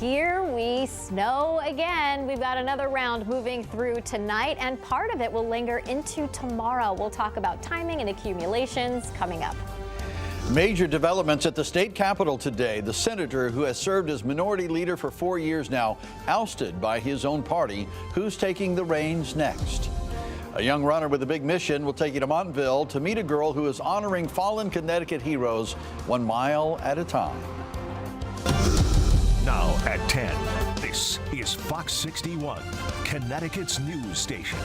here we snow again. We've got another round moving through tonight, and part of it will linger into tomorrow. We'll talk about timing and accumulations coming up. Major developments at the state capitol today. The senator who has served as minority leader for 4 years now, ousted by his own party. Who's taking the reins next? A young runner with a big mission will take you to Montville to meet a girl who is honoring fallen Connecticut heroes 1 mile at a time. Now at 10, this is Fox 61, Connecticut's news station.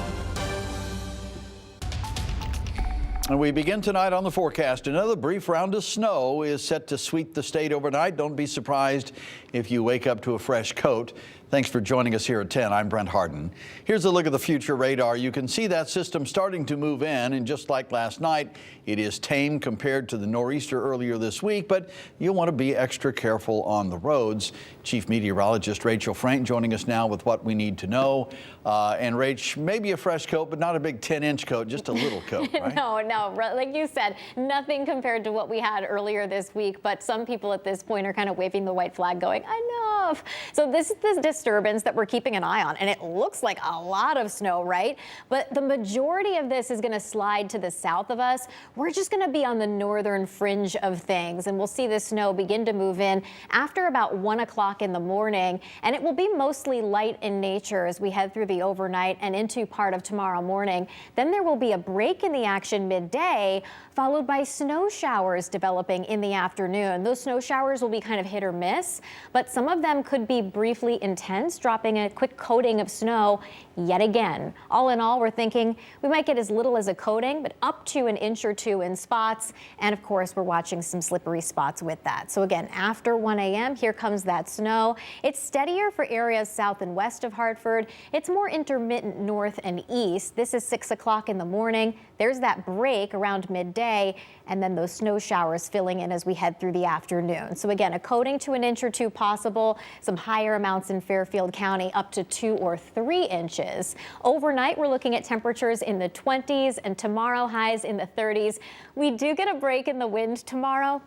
And we begin tonight on the forecast. Another brief round of snow is set to sweep the state overnight. Don't be surprised if you wake up to a fresh coat. Thanks for joining us here at 10. I'm Brent Harden. Here's a look at the future radar. You can see that system starting to move in, and just like last night, it is tame compared to the nor'easter earlier this week, but you'll want to be extra careful on the roads. Chief Meteorologist Rachel Frank joining us now with what we need to know. And Rach, maybe a fresh coat, but not a big 10-inch coat, just a little coat, right? No, like you said, nothing compared to what we had earlier this week, but some people at this point are kind of waving the white flag going, enough. So this is the disturbance that we're keeping an eye on, and it looks like a lot of snow, right? But the majority of this is going to slide to the south of us. We're just going to be on the northern fringe of things, and we'll see the snow begin to move in after about 1 o'clock in the morning, and it will be mostly light in nature as we head through the overnight and into part of tomorrow morning. Then there will be a break in the action midday, followed by snow showers developing in the afternoon. Those snow showers will be kind of hit or miss, but some of them could be briefly intense, dropping a quick coating of snow yet again. All in all, we're thinking we might get as little as a coating, but up to an inch or two in spots. And of course, we're watching some slippery spots with that. So again, after 1 a.m., here comes that snow. It's steadier for areas south and west of Hartford. It's more intermittent north and east. This is 6 o'clock in the morning. There's that break around midday, and then those snow showers filling in as we head through the afternoon. So again, a coating to an inch or two possible, some higher amounts in Fairfield County up to 2 or 3 inches. Overnight, we're looking at temperatures in the 20s, and tomorrow highs in the 30s. We do get a break in the wind tomorrow,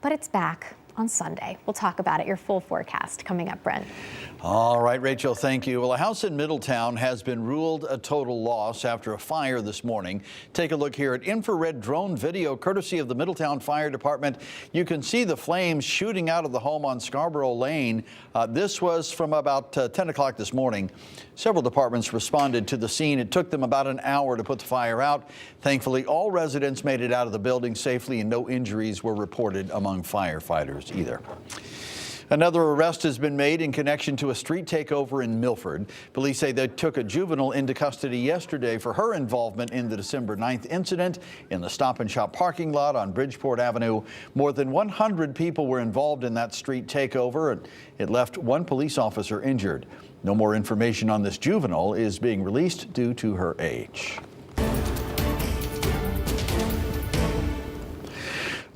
but it's back on Sunday. We'll talk about it. Your full forecast coming up, Brent. All right, Rachel, thank you. Well, a house in Middletown has been ruled a total loss after a fire this morning. Take a look here at infrared drone video courtesy of the Middletown Fire Department. You can see the flames shooting out of the home on Scarborough Lane. This was from about 10 o'clock this morning. Several departments responded to the scene. It took them about an hour to put the fire out. Thankfully, all residents made it out of the building safely, and no injuries were reported among firefighters either. Another arrest has been made in connection to a street takeover in Milford. Police say they took a juvenile into custody yesterday for her involvement in the December 9th incident in the Stop and Shop parking lot on Bridgeport Avenue. More than 100 people were involved in that street takeover, and it left one police officer injured. No more information on this juvenile is being released due to her age.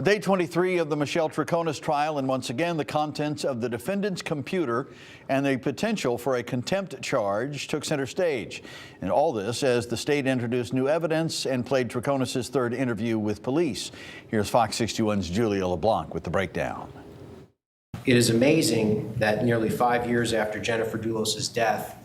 Day 23 of the Michelle Troconis trial, and once again the contents of the defendant's computer and the potential for a contempt charge took center stage. And all this as the state introduced new evidence and played Troconis' third interview with police. Here's Fox 61's Julia LeBlanc with the breakdown. It is amazing that nearly 5 years after Jennifer Dulos' death,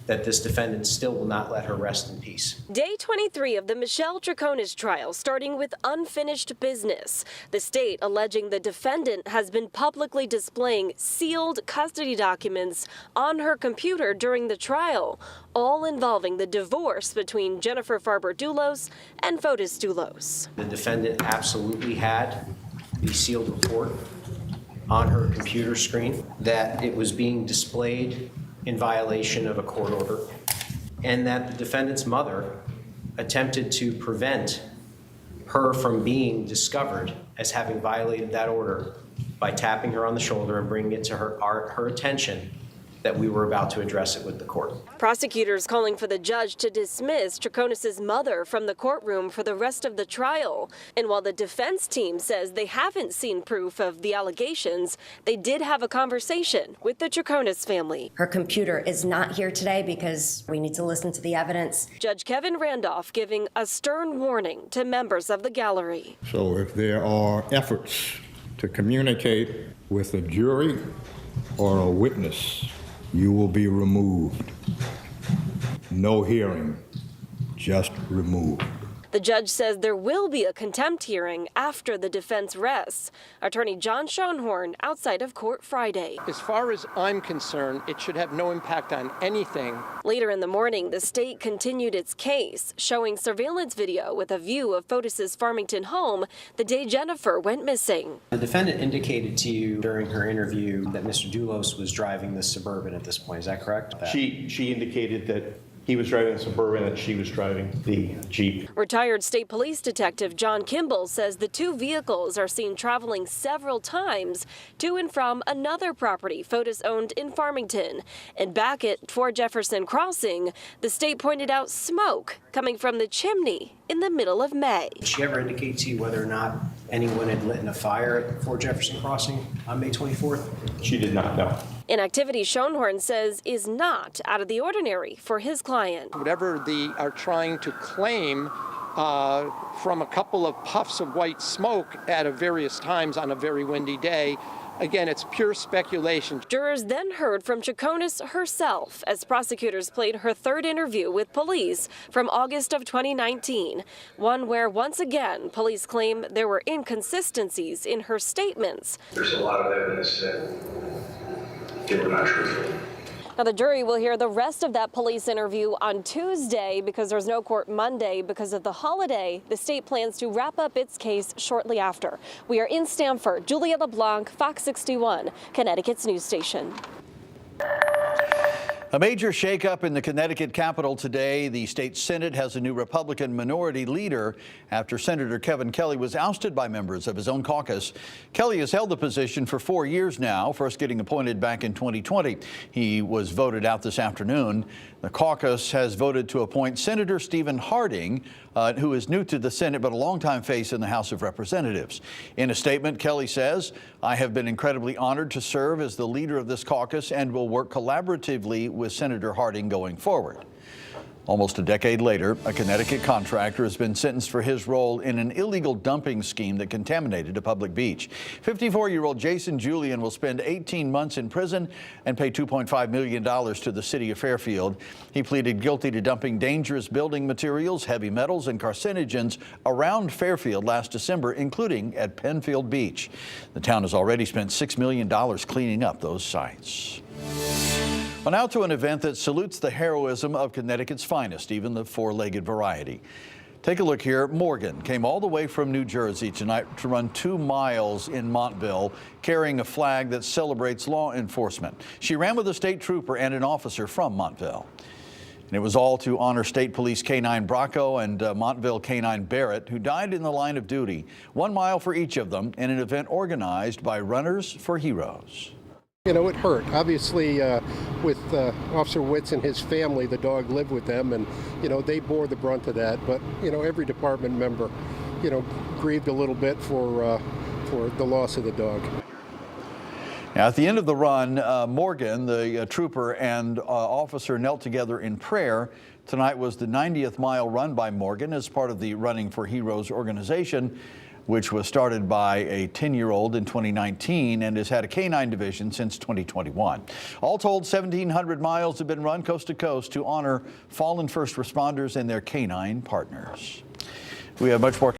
that this defendant still will not let her rest in peace. Day 23 of the Michelle Troconis trial, starting with unfinished business. The state alleging the defendant has been publicly displaying sealed custody documents on her computer during the trial, all involving the divorce between Jennifer Farber Dulos and Fotis Dulos. The defendant absolutely had the sealed report on her computer screen, that it was being displayed in violation of a court order, and that the defendant's mother attempted to prevent her from being discovered as having violated that order by tapping her on the shoulder and bringing it to her attention that we were about to address it with the court. Prosecutors calling for the judge to dismiss Troconis' mother from the courtroom for the rest of the trial. And while the defense team says they haven't seen proof of the allegations, they did have a conversation with the Troconis family. Her computer is not here today because we need to listen to the evidence. Judge Kevin Randolph giving a stern warning to members of the gallery. So if there are efforts to communicate with the jury or a witness, you will be removed. No hearing, just removed. The judge says there will be a contempt hearing after the defense rests. Attorney John Schoenhorn outside of court Friday. As far as I'm concerned, it should have no impact on anything. Later in the morning, the state continued its case, showing surveillance video with a view of Fotis's Farmington home the day Jennifer went missing. The defendant indicated to you during her interview that Mr. Doulos was driving the Suburban at this point. Is that correct? She indicated that he was driving the Suburban and she was driving the Jeep. Retired State Police Detective John Kimball says the two vehicles are seen traveling several times to and from another property Fotis owned in Farmington. And back at Fort Jefferson Crossing, the state pointed out smoke coming from the chimney in the middle of May. Did she ever indicate to you whether or not anyone had lit in a fire at Fort Jefferson Crossing on May 24th? She did not know. An activity Schoenhorn says is not out of the ordinary for his client. Whatever they are trying to claim from a couple of puffs of white smoke at various times on a very windy day, again, it's pure speculation. Jurors then heard from Chaconis herself as prosecutors played her third interview with police from August of 2019, one where once again police claim there were inconsistencies in her statements. There's a lot of evidence that they were not truthful. Now, the jury will hear the rest of that police interview on Tuesday because there's no court Monday because of the holiday. The state plans to wrap up its case shortly after. We are in Stamford. Julia LeBlanc, Fox 61, Connecticut's news station. A major shakeup in the Connecticut Capitol today. The state Senate has a new Republican minority leader after Senator Kevin Kelly was ousted by members of his own caucus. Kelly has held the position for 4 years now, first getting appointed back in 2020. He was voted out this afternoon. The caucus has voted to appoint Senator Stephen Harding, who is new to the Senate but a longtime face in the House of Representatives. In a statement, Kelly says, "I have been incredibly honored to serve as the leader of this caucus and will work collaboratively with Senator Harding going forward." Almost a decade later, a Connecticut contractor has been sentenced for his role in an illegal dumping scheme that contaminated a public beach. 54-year-old Jason Julian will spend 18 months in prison and pay $2.5 million to the city of Fairfield. He pleaded guilty to dumping dangerous building materials, heavy metals, and carcinogens around Fairfield last December, including at Penfield Beach. The town has already spent $6 million cleaning up those sites. Well, now to an event that salutes the heroism of Connecticut's finest, even the four-legged variety. Take a look here. Morgan came all the way from New Jersey tonight to run 2 miles in Montville, carrying a flag that celebrates law enforcement. She ran with a state trooper and an officer from Montville. And it was all to honor State Police K-9 Bracco and Montville K-9 Barrett, who died in the line of duty. 1 mile for each of them in an event organized by Runners for Heroes. You know, it hurt. Obviously, with Officer Witz and his family, the dog lived with them, and, you know, they bore the brunt of that. But, you know, every department member, you know, grieved a little bit for the loss of the dog. Now, at the end of the run, Morgan, the trooper, and officer knelt together in prayer. Tonight was the 90th mile run by Morgan as part of the Running for Heroes organization, which was started by a 10-year-old in 2019 and has had a K-9 division since 2021. All told, 1,700 miles have been run coast to coast to honor fallen first responders and their K-9 partners. We have much more